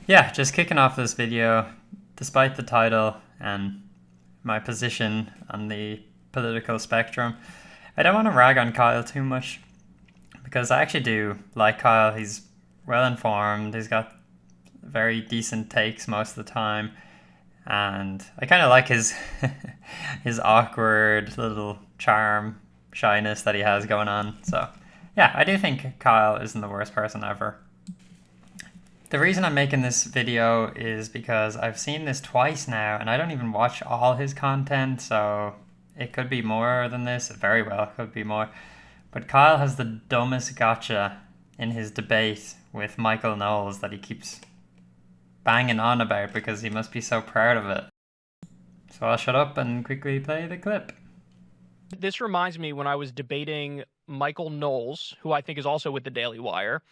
Yeah, just kicking off this video, despite the title and my position on the political spectrum, I don't want to rag on Kyle too much because I actually do like Kyle. He's well informed, he's got very decent takes most of the time, and I kind of like his his awkward little charm, shyness that he has going on. So yeah, I do think Kyle isn't the worst person ever. The reason I'm making this video is because I've seen this twice now and I don't even watch all his content, so it could be more than this. It very well could be more. But Kyle has the dumbest gotcha in his debate with Michael Knowles that he keeps banging on about because he must be so proud of it. So I'll shut up and quickly play the clip. This reminds me when I was debating Michael Knowles, who I think is also with the Daily Wire.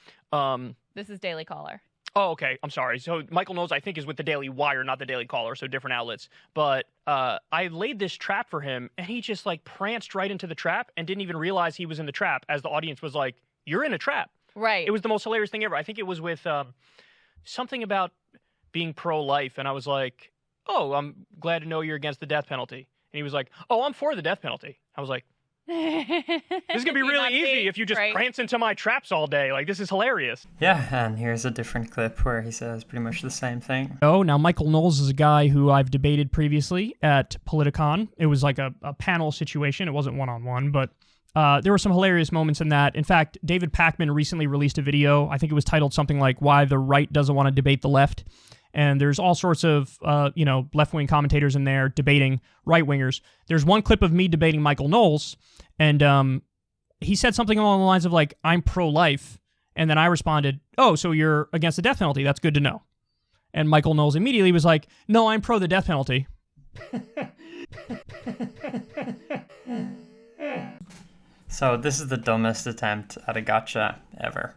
This is Daily Caller. Oh, okay. I'm sorry. So Michael Knowles, I think, is with the Daily Wire, not the Daily Caller, so different outlets. But I laid this trap for him, and he just, like, pranced right into the trap and didn't even realize he was in the trap, as the audience was like, you're in a trap. Right. It was the most hilarious thing ever. I think it was with something about being pro-life, and I was like, oh, I'm glad to know you're against the death penalty. And he was like, oh, I'm for the death penalty. I was like, this is going to be really easy if you just prance into my traps all day. Like, this is hilarious. Yeah, and here's a different clip where he says pretty much the same thing. Oh, now Michael Knowles is a guy who I've debated previously at Politicon. It was like a panel situation. It wasn't one-on-one, but there were some hilarious moments in that. In fact, David Pakman recently released a video. I think it was titled something like Why the Right Doesn't Want to Debate the Left. And there's all sorts of, left-wing commentators in there debating right-wingers. There's one clip of me debating Michael Knowles, and he said something along the lines of, like, I'm pro-life. And then I responded, oh, so you're against the death penalty. That's good to know. And Michael Knowles immediately was like, no, I'm pro the death penalty. So this is the dumbest attempt at a gotcha ever.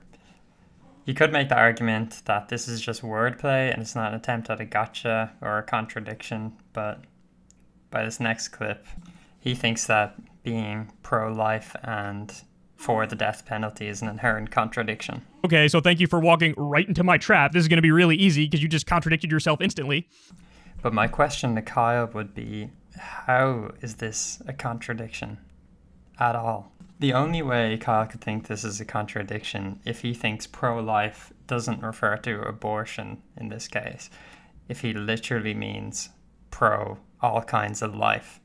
You could make the argument that this is just wordplay and it's not an attempt at a gotcha or a contradiction, but by this next clip, he thinks that being pro-life and for the death penalty is an inherent contradiction. Okay, so thank you for walking right into my trap. This is going to be really easy because you just contradicted yourself instantly. But my question to Kyle would be, how is this a contradiction at all? The only way Kyle could think this is a contradiction if he thinks pro-life doesn't refer to abortion in this case, if he literally means pro all kinds of life.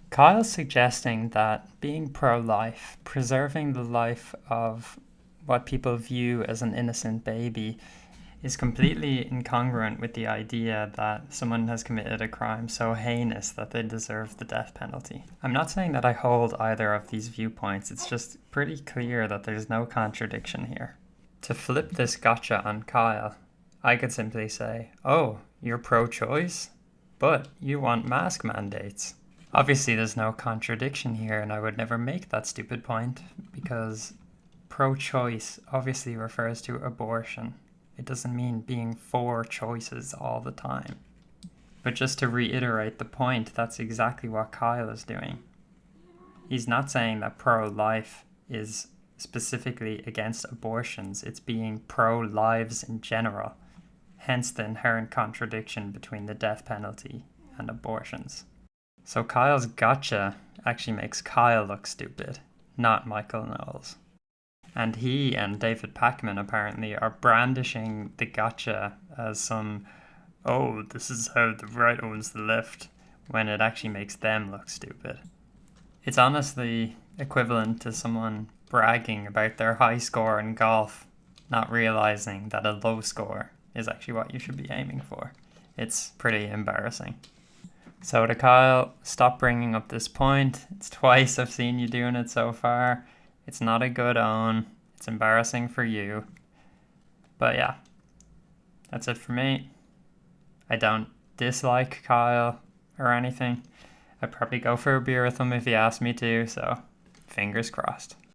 Kyle's suggesting that being pro-life, preserving the life of what people view as an innocent baby, is completely incongruent with the idea that someone has committed a crime so heinous that they deserve the death penalty. I'm not saying that I hold either of these viewpoints, it's just pretty clear that there's no contradiction here. To flip this gotcha on Kyle, I could simply say, oh, you're pro-choice, but you want mask mandates. Obviously there's no contradiction here, and I would never make that stupid point, because pro-choice obviously refers to abortion. It doesn't mean being for choices all the time. But just to reiterate the point, that's exactly what Kyle is doing. He's not saying that pro-life is specifically against abortions. It's being pro-lives in general. Hence the inherent contradiction between the death penalty and abortions. So Kyle's gotcha actually makes Kyle look stupid, not Michael Knowles. And he and David Pakman apparently are brandishing the gotcha as some, oh, this is how the right owns the left, when it actually makes them look stupid. It's honestly equivalent to someone bragging about their high score in golf, not realizing that a low score is actually what you should be aiming for. It's pretty embarrassing. So to Kyle, stop bringing up this point. It's twice I've seen you doing it so far. It's not a good own. It's embarrassing for you. But yeah, that's it for me. I don't dislike Kyle or anything. I'd probably go for a beer with him if he asked me to, so fingers crossed.